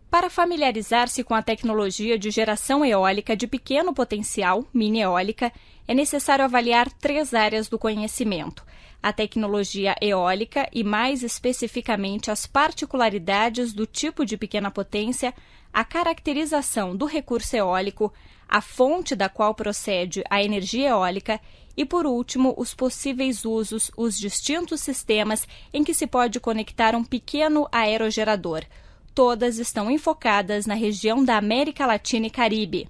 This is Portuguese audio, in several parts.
Para familiarizar-se com a tecnologia de geração eólica de pequeno potencial, mini-eólica, é necessário avaliar 3 áreas do conhecimento: a tecnologia eólica e, mais especificamente, as particularidades do tipo de pequena potência, a caracterização do recurso eólico, a fonte da qual procede a energia eólica e, por último, os possíveis usos, os distintos sistemas em que se pode conectar um pequeno aerogerador. Todas estão enfocadas na região da América Latina e Caribe.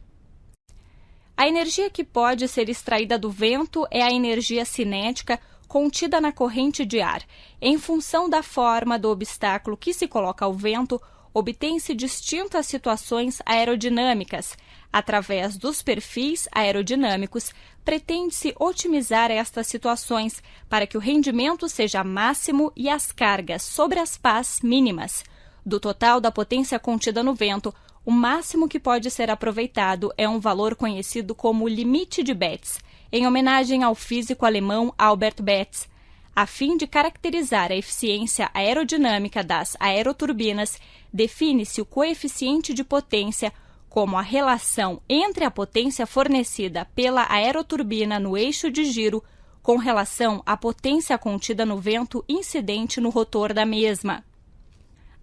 A energia que pode ser extraída do vento é a energia cinética contida na corrente de ar. Em função da forma do obstáculo que se coloca ao vento, obtém-se distintas situações aerodinâmicas. Através dos perfis aerodinâmicos, pretende-se otimizar estas situações para que o rendimento seja máximo e as cargas sobre as pás mínimas. Do total da potência contida no vento, o máximo que pode ser aproveitado é um valor conhecido como limite de Betz, em homenagem ao físico alemão Albert Betz. A fim de caracterizar a eficiência aerodinâmica das aeroturbinas, define-se o coeficiente de potência como a relação entre a potência fornecida pela aeroturbina no eixo de giro com relação à potência contida no vento incidente no rotor da mesma.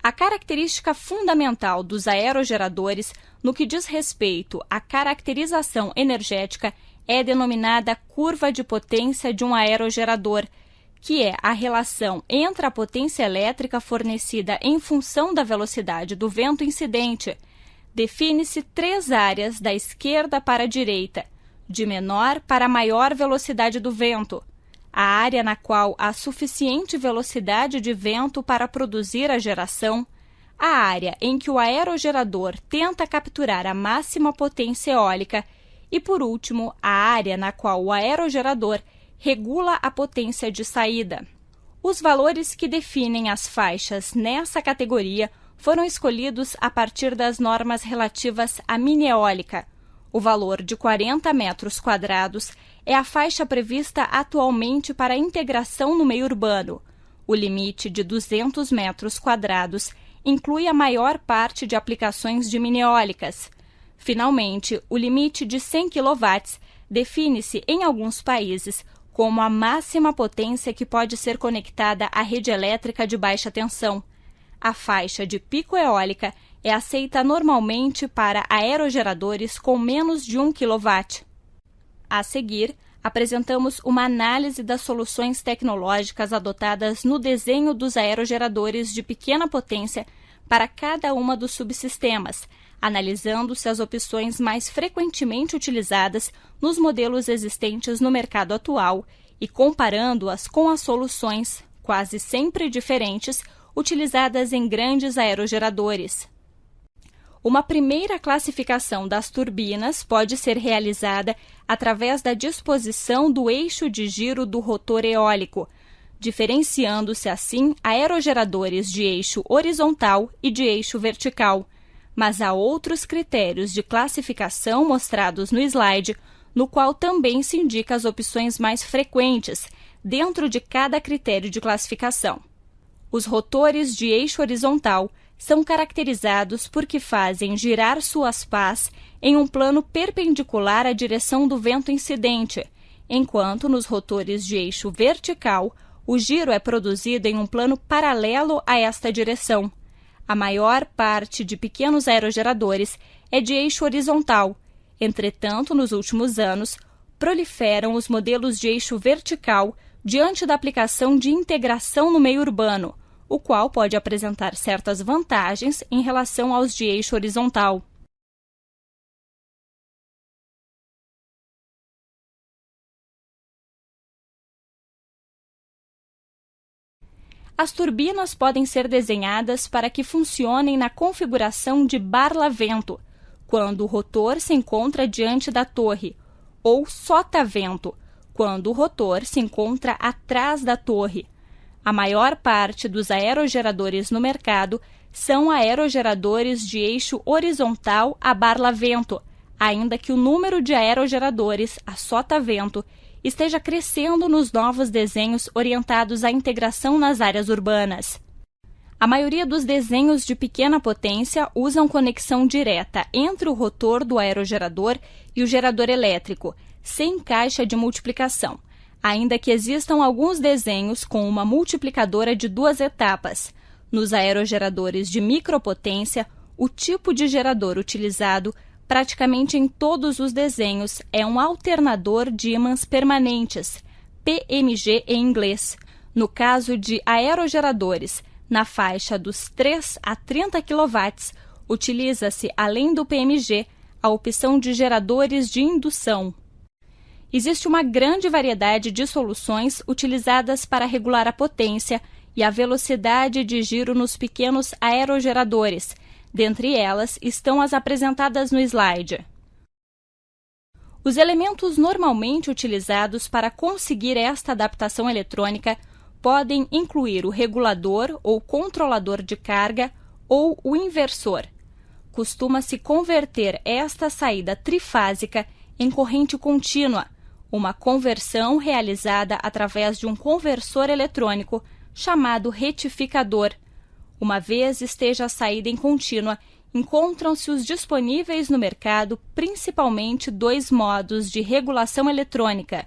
A característica fundamental dos aerogeradores, no que diz respeito à caracterização energética, é denominada curva de potência de um aerogerador, que é a relação entre a potência elétrica fornecida em função da velocidade do vento incidente. Define-se 3 áreas da esquerda para a direita, de menor para maior velocidade do vento: a área na qual há suficiente velocidade de vento para produzir a geração, a área em que o aerogerador tenta capturar a máxima potência eólica e, por último, a área na qual o aerogerador regula a potência de saída. Os valores que definem as faixas nessa categoria foram escolhidos a partir das normas relativas à mini-eólica. O valor de 40 metros quadrados é a faixa prevista atualmente para a integração no meio urbano. O limite de 200 metros quadrados inclui a maior parte de aplicações de mini-eólicas. Finalmente, o limite de 100 kW define-se em alguns países como a máxima potência que pode ser conectada à rede elétrica de baixa tensão. A faixa de pico eólica é aceita normalmente para aerogeradores com menos de 1 kW. A seguir, apresentamos uma análise das soluções tecnológicas adotadas no desenho dos aerogeradores de pequena potência para cada uma dos subsistemas, analisando-se as opções mais frequentemente utilizadas nos modelos existentes no mercado atual e comparando-as com as soluções, quase sempre diferentes, utilizadas em grandes aerogeradores. Uma primeira classificação das turbinas pode ser realizada através da disposição do eixo de giro do rotor eólico, diferenciando-se assim aerogeradores de eixo horizontal e de eixo vertical. Mas há outros critérios de classificação mostrados no slide, no qual também se indica as opções mais frequentes dentro de cada critério de classificação. Os rotores de eixo horizontal são caracterizados porque fazem girar suas pás em um plano perpendicular à direção do vento incidente, enquanto nos rotores de eixo vertical, o giro é produzido em um plano paralelo a esta direção. A maior parte de pequenos aerogeradores é de eixo horizontal. Entretanto, nos últimos anos, proliferam os modelos de eixo vertical diante da aplicação de integração no meio urbano, o qual pode apresentar certas vantagens em relação aos de eixo horizontal. As turbinas podem ser desenhadas para que funcionem na configuração de barlavento, quando o rotor se encontra diante da torre, ou sotavento, quando o rotor se encontra atrás da torre. A maior parte dos aerogeradores no mercado são aerogeradores de eixo horizontal a barlavento, ainda que o número de aerogeradores a sotavento esteja crescendo nos novos desenhos orientados à integração nas áreas urbanas. A maioria dos desenhos de pequena potência usam conexão direta entre o rotor do aerogerador e o gerador elétrico, sem caixa de multiplicação, ainda que existam alguns desenhos com uma multiplicadora de 2 etapas. Nos aerogeradores de micropotência, o tipo de gerador utilizado praticamente em todos os desenhos é um alternador de ímãs permanentes, PMG em inglês. No caso de aerogeradores na faixa dos 3 a 30 kW, utiliza-se, além do PMG, a opção de geradores de indução. Existe uma grande variedade de soluções utilizadas para regular a potência e a velocidade de giro nos pequenos aerogeradores. Dentre elas estão as apresentadas no slide. Os elementos normalmente utilizados para conseguir esta adaptação eletrônica podem incluir o regulador ou controlador de carga ou o inversor. Costuma-se converter esta saída trifásica em corrente contínua, uma conversão realizada através de um conversor eletrônico chamado retificador. Uma vez esteja a saída em contínua, encontram-se os disponíveis no mercado principalmente 2 modos de regulação eletrônica.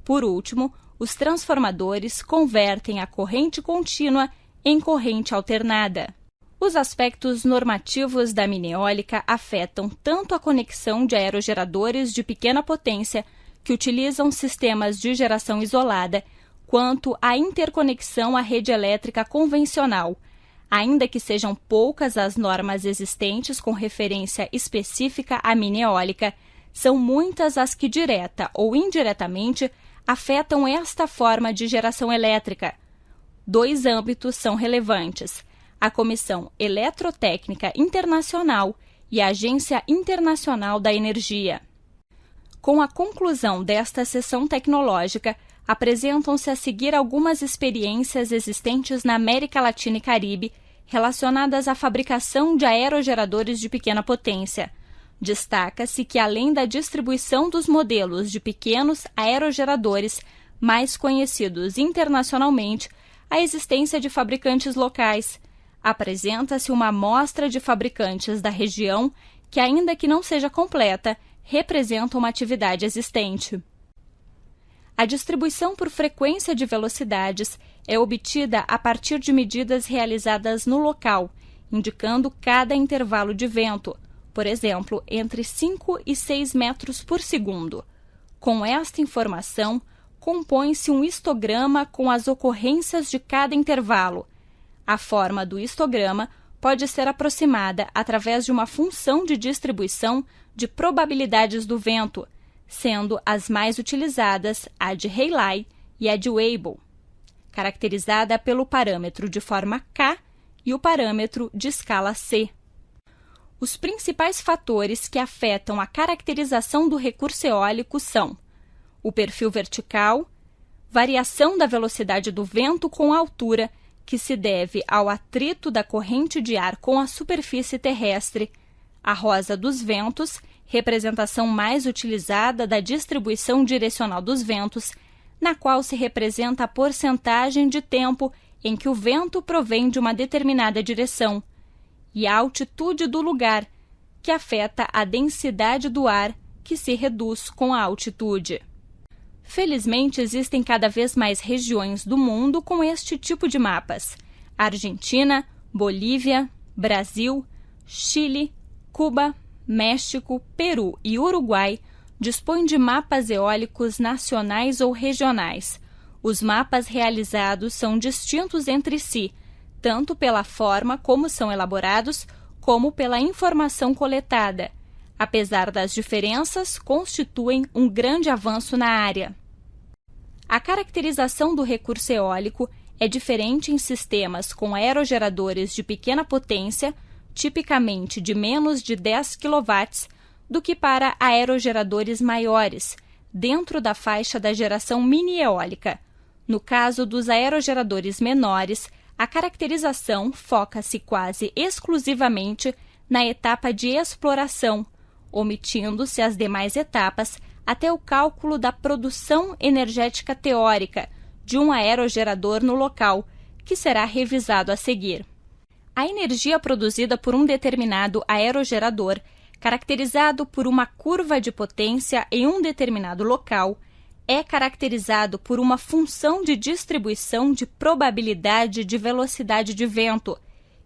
Por último, os transformadores convertem a corrente contínua em corrente alternada. Os aspectos normativos da mini eólica afetam tanto a conexão de aerogeradores de pequena potência, que utilizam sistemas de geração isolada, quanto a interconexão à rede elétrica convencional. Ainda que sejam poucas as normas existentes com referência específica à mini eólica, são muitas as que direta ou indiretamente afetam esta forma de geração elétrica. 2 âmbitos são relevantes: a Comissão Eletrotécnica Internacional e a Agência Internacional da Energia. Com a conclusão desta sessão tecnológica, apresentam-se a seguir algumas experiências existentes na América Latina e Caribe relacionadas à fabricação de aerogeradores de pequena potência. Destaca-se que, além da distribuição dos modelos de pequenos aerogeradores mais conhecidos internacionalmente, a existência de fabricantes locais. Apresenta-se uma amostra de fabricantes da região que, ainda que não seja completa, representa uma atividade existente. A distribuição por frequência de velocidades é obtida a partir de medidas realizadas no local, indicando cada intervalo de vento, por exemplo, entre 5 e 6 metros por segundo. Com esta informação, compõe-se um histograma com as ocorrências de cada intervalo. A forma do histograma pode ser aproximada através de uma função de distribuição de probabilidades do vento, sendo as mais utilizadas a de Rayleigh e a de Weibull, caracterizada pelo parâmetro de forma K e o parâmetro de escala C. Os principais fatores que afetam a caracterização do recurso eólico são o perfil vertical, variação da velocidade do vento com a altura, que se deve ao atrito da corrente de ar com a superfície terrestre, a rosa dos ventos, representação mais utilizada da distribuição direcional dos ventos, na qual se representa a porcentagem de tempo em que o vento provém de uma determinada direção, e a altitude do lugar, que afeta a densidade do ar, que se reduz com a altitude. Felizmente, existem cada vez mais regiões do mundo com este tipo de mapas: Argentina, Bolívia, Brasil, Chile, Cuba, México, Peru e Uruguai dispõem de mapas eólicos nacionais ou regionais. Os mapas realizados são distintos entre si, tanto pela forma como são elaborados, como pela informação coletada. Apesar das diferenças, constituem um grande avanço na área. A caracterização do recurso eólico é diferente em sistemas com aerogeradores de pequena potência, tipicamente de menos de 10 kW, do que para aerogeradores maiores, dentro da faixa da geração mini-eólica. No caso dos aerogeradores menores, a caracterização foca-se quase exclusivamente na etapa de exploração, omitindo-se as demais etapas até o cálculo da produção energética teórica de um aerogerador no local, que será revisado a seguir. A energia produzida por um determinado aerogerador, caracterizado por uma curva de potência em um determinado local, é caracterizado por uma função de distribuição de probabilidade de velocidade de vento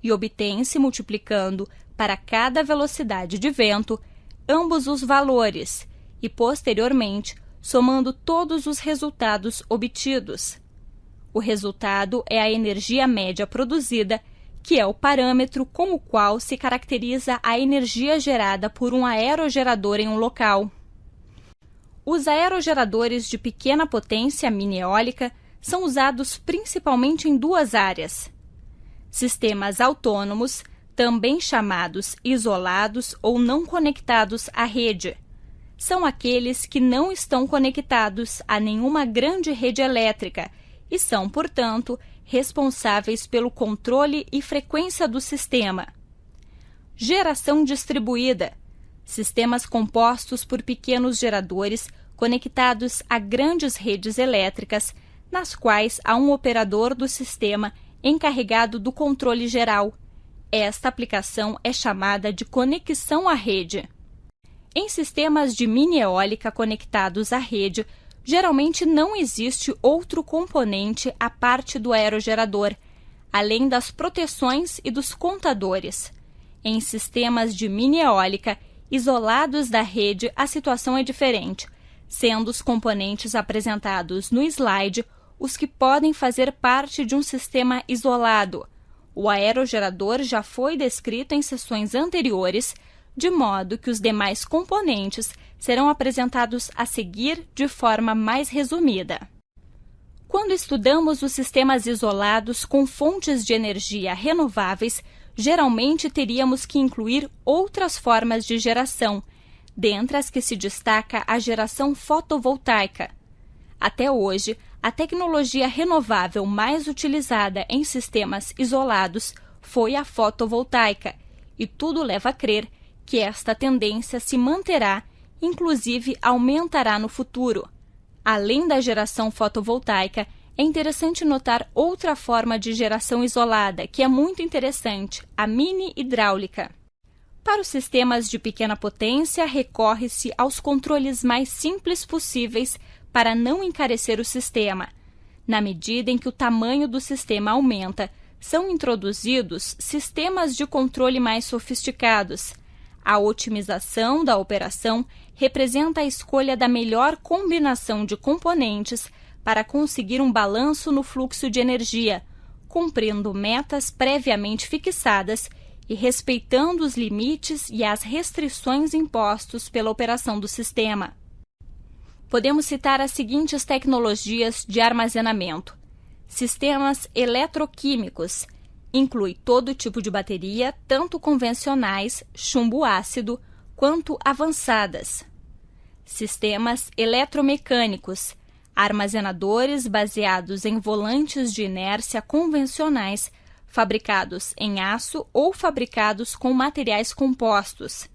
e obtém-se multiplicando para cada velocidade de vento ambos os valores e, posteriormente, somando todos os resultados obtidos. O resultado é a energia média produzida, que é o parâmetro com o qual se caracteriza a energia gerada por um aerogerador em um local. Os aerogeradores de pequena potência mini-eólica são usados principalmente em duas áreas: sistemas autônomos, também chamados isolados ou não conectados à rede. São aqueles que não estão conectados a nenhuma grande rede elétrica e são, portanto, responsáveis pelo controle e frequência do sistema. Geração distribuída. Sistemas compostos por pequenos geradores conectados a grandes redes elétricas, nas quais há um operador do sistema encarregado do controle geral. Esta aplicação é chamada de conexão à rede. Em sistemas de mini-eólica conectados à rede, geralmente não existe outro componente à parte do aerogerador, além das proteções e dos contadores. Em sistemas de mini-eólica isolados da rede, a situação é diferente, sendo os componentes apresentados no slide os que podem fazer parte de um sistema isolado. O aerogerador já foi descrito em sessões anteriores, de modo que os demais componentes serão apresentados a seguir de forma mais resumida. Quando estudamos os sistemas isolados com fontes de energia renováveis, geralmente teríamos que incluir outras formas de geração, dentre as que se destaca a geração fotovoltaica. Até hoje, a tecnologia renovável mais utilizada em sistemas isolados foi a fotovoltaica, e tudo leva a crer que esta tendência se manterá, inclusive aumentará no futuro. Além da geração fotovoltaica, é interessante notar outra forma de geração isolada, que é muito interessante, a mini-hidráulica. Para os sistemas de pequena potência, recorre-se aos controles mais simples possíveis para não encarecer o sistema. Na medida em que o tamanho do sistema aumenta, são introduzidos sistemas de controle mais sofisticados. A otimização da operação representa a escolha da melhor combinação de componentes para conseguir um balanço no fluxo de energia, cumprindo metas previamente fixadas e respeitando os limites e as restrições impostos pela operação do sistema. Podemos citar as seguintes tecnologias de armazenamento: sistemas eletroquímicos, inclui todo tipo de bateria, tanto convencionais, chumbo ácido, quanto avançadas. Sistemas eletromecânicos, armazenadores baseados em volantes de inércia convencionais, fabricados em aço ou fabricados com materiais compostos.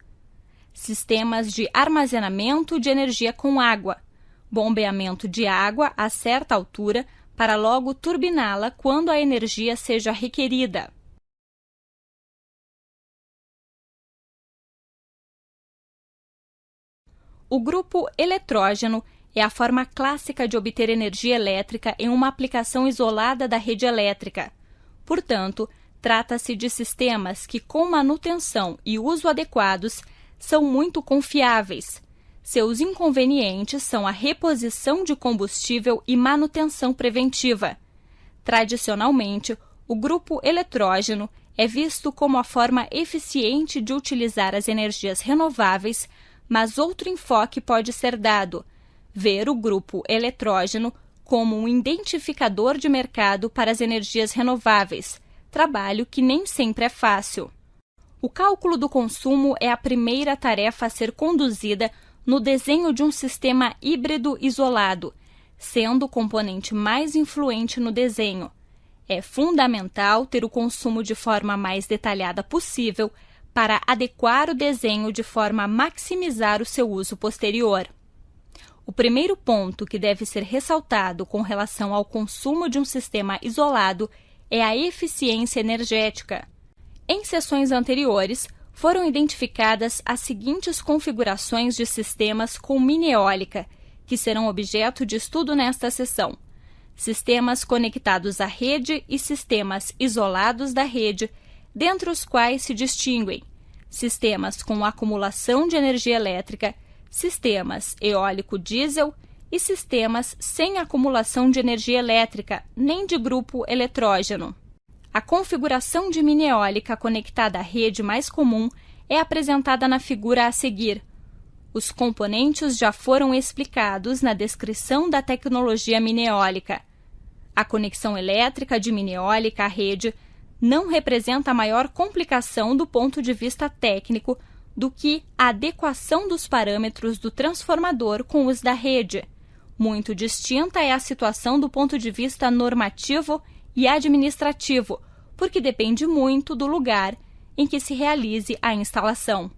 Sistemas de armazenamento de energia com água, bombeamento de água a certa altura para logo turbiná-la quando a energia seja requerida. O grupo eletrógeno é a forma clássica de obter energia elétrica em uma aplicação isolada da rede elétrica. Portanto, trata-se de sistemas que, com manutenção e uso adequados, são muito confiáveis. Seus inconvenientes são a reposição de combustível e manutenção preventiva. Tradicionalmente, o grupo eletrógeno é visto como a forma eficiente de utilizar as energias renováveis, mas outro enfoque pode ser dado: ver o grupo eletrógeno como um identificador de mercado para as energias renováveis, trabalho que nem sempre é fácil. O cálculo do consumo é a primeira tarefa a ser conduzida no desenho de um sistema híbrido isolado, sendo o componente mais influente no desenho. É fundamental ter o consumo de forma mais detalhada possível para adequar o desenho de forma a maximizar o seu uso posterior. O primeiro ponto que deve ser ressaltado com relação ao consumo de um sistema isolado é a eficiência energética. Em sessões anteriores, foram identificadas as seguintes configurações de sistemas com mini eólica, que serão objeto de estudo nesta sessão: sistemas conectados à rede e sistemas isolados da rede, dentre os quais se distinguem sistemas com acumulação de energia elétrica, sistemas eólico-diesel e sistemas sem acumulação de energia elétrica, nem de grupo eletrógeno. A configuração de mini eólica conectada à rede mais comum é apresentada na figura a seguir. Os componentes já foram explicados na descrição da tecnologia mini eólica. A conexão elétrica de mini eólica à rede não representa maior complicação do ponto de vista técnico do que a adequação dos parâmetros do transformador com os da rede. Muito distinta é a situação do ponto de vista normativo e administrativo, porque depende muito do lugar em que se realize a instalação.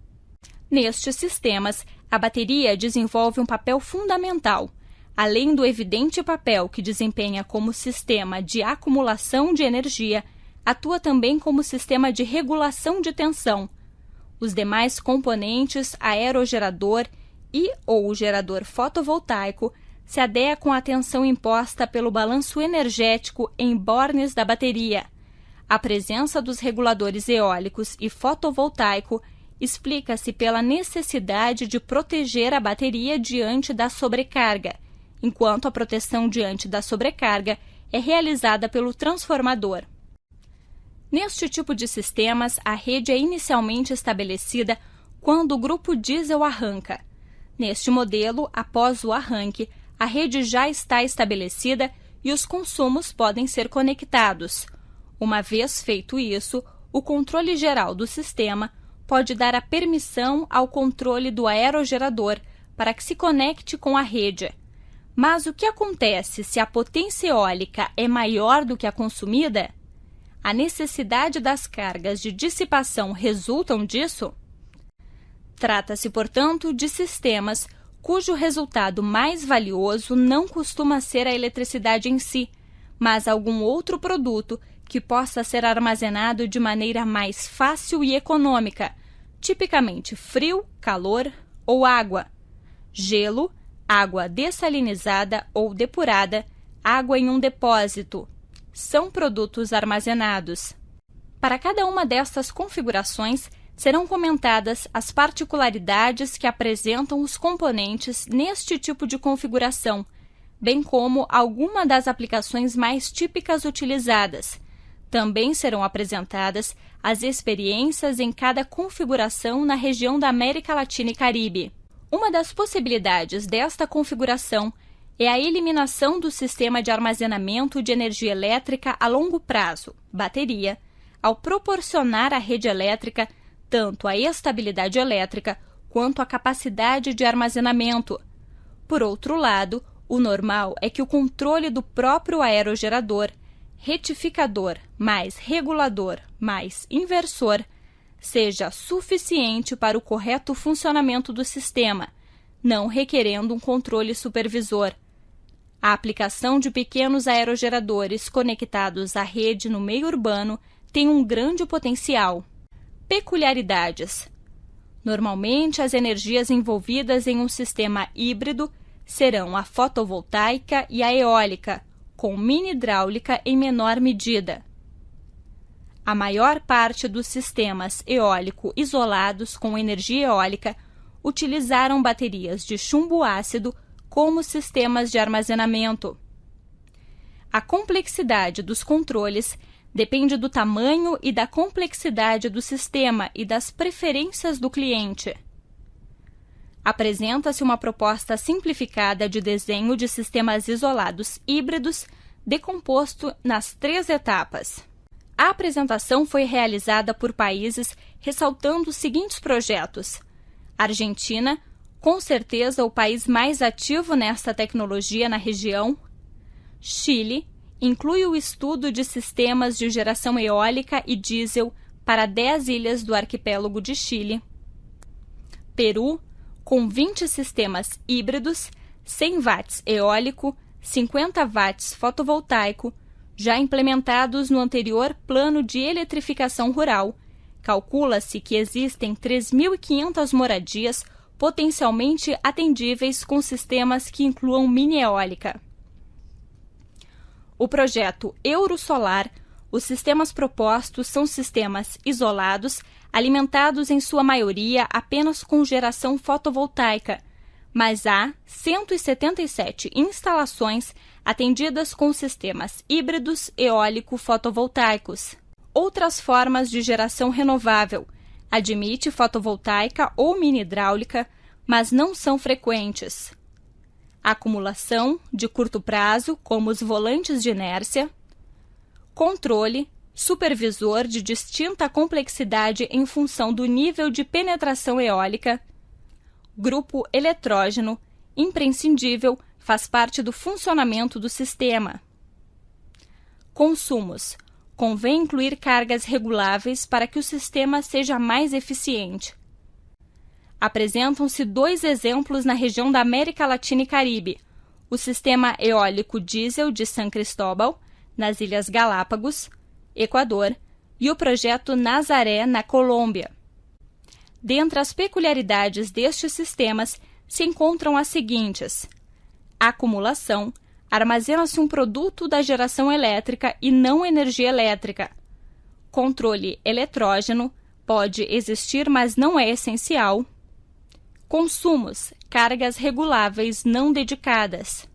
Nestes sistemas, a bateria desenvolve um papel fundamental. Além do evidente papel que desempenha como sistema de acumulação de energia, atua também como sistema de regulação de tensão. Os demais componentes, aerogerador e/ou gerador fotovoltaico, se adequam à tensão imposta pelo balanço energético em bornes da bateria. A presença dos reguladores eólicos e fotovoltaico explica-se pela necessidade de proteger a bateria diante da sobrecarga, enquanto a proteção diante da sobrecarga é realizada pelo transformador. Neste tipo de sistemas, a rede é inicialmente estabelecida quando o grupo diesel arranca. Neste modelo, após o arranque, a rede já está estabelecida e os consumos podem ser conectados. Uma vez feito isso, o controle geral do sistema pode dar a permissão ao controle do aerogerador para que se conecte com a rede. Mas o que acontece se a potência eólica é maior do que a consumida? A necessidade das cargas de dissipação resultam disso? Trata-se, portanto, de sistemas cujo resultado mais valioso não costuma ser a eletricidade em si, mas algum outro produto que possa ser armazenado de maneira mais fácil e econômica, tipicamente frio, calor ou água, gelo, água dessalinizada ou depurada, água em um depósito. São produtos armazenados. Para cada uma destas configurações, serão comentadas as particularidades que apresentam os componentes neste tipo de configuração, bem como algumas das aplicações mais típicas utilizadas. Também serão apresentadas as experiências em cada configuração na região da América Latina e Caribe. Uma das possibilidades desta configuração é a eliminação do sistema de armazenamento de energia elétrica a longo prazo, bateria, ao proporcionar à rede elétrica tanto a estabilidade elétrica quanto a capacidade de armazenamento. Por outro lado, o normal é que o controle do próprio aerogerador, retificador mais regulador mais inversor, seja suficiente para o correto funcionamento do sistema, não requerendo um controle supervisor. A aplicação de pequenos aerogeradores conectados à rede no meio urbano tem um grande potencial. Peculiaridades. Normalmente, as energias envolvidas em um sistema híbrido serão a fotovoltaica e a eólica, com mini hidráulica em menor medida. A maior parte dos sistemas eólico isolados com energia eólica utilizaram baterias de chumbo ácido como sistemas de armazenamento. A complexidade dos controles depende do tamanho e da complexidade do sistema e das preferências do cliente. Apresenta-se uma proposta simplificada de desenho de sistemas isolados híbridos, decomposto nas 3 etapas. A apresentação foi realizada por países ressaltando os seguintes projetos: Argentina, com certeza o país mais ativo nesta tecnologia na região; Chile, inclui o estudo de sistemas de geração eólica e diesel para 10 ilhas do arquipélago de Chile; Peru, com 20 sistemas híbridos, 100 watts eólico, 50 watts fotovoltaico, já implementados no anterior Plano de Eletrificação Rural, Calcula-se que existem 3.500 moradias potencialmente atendíveis com sistemas que incluam mini eólica. O projeto Eurosolar, os sistemas propostos são sistemas isolados, alimentados em sua maioria apenas com geração fotovoltaica, mas há 177 instalações atendidas com sistemas híbridos eólico-fotovoltaicos. Outras formas de geração renovável admite fotovoltaica ou mini hidráulica, mas não são frequentes. Acumulação de curto prazo, como os volantes de inércia. Controle, supervisor de distinta complexidade em função do nível de penetração eólica. Grupo eletrógeno, imprescindível, faz parte do funcionamento do sistema. Consumos. Convém incluir cargas reguláveis para que o sistema seja mais eficiente. Apresentam-se 2 exemplos na região da América Latina e Caribe: o sistema eólico diesel de San Cristóbal, nas Ilhas Galápagos, Equador, e o projeto Nazaré, na Colômbia. Dentre as peculiaridades destes sistemas se encontram as seguintes: acumulação. Armazena-se um produto da geração elétrica e não energia elétrica. Controle eletrógeno. Pode existir, mas não é essencial. Consumos. Cargas reguláveis não dedicadas.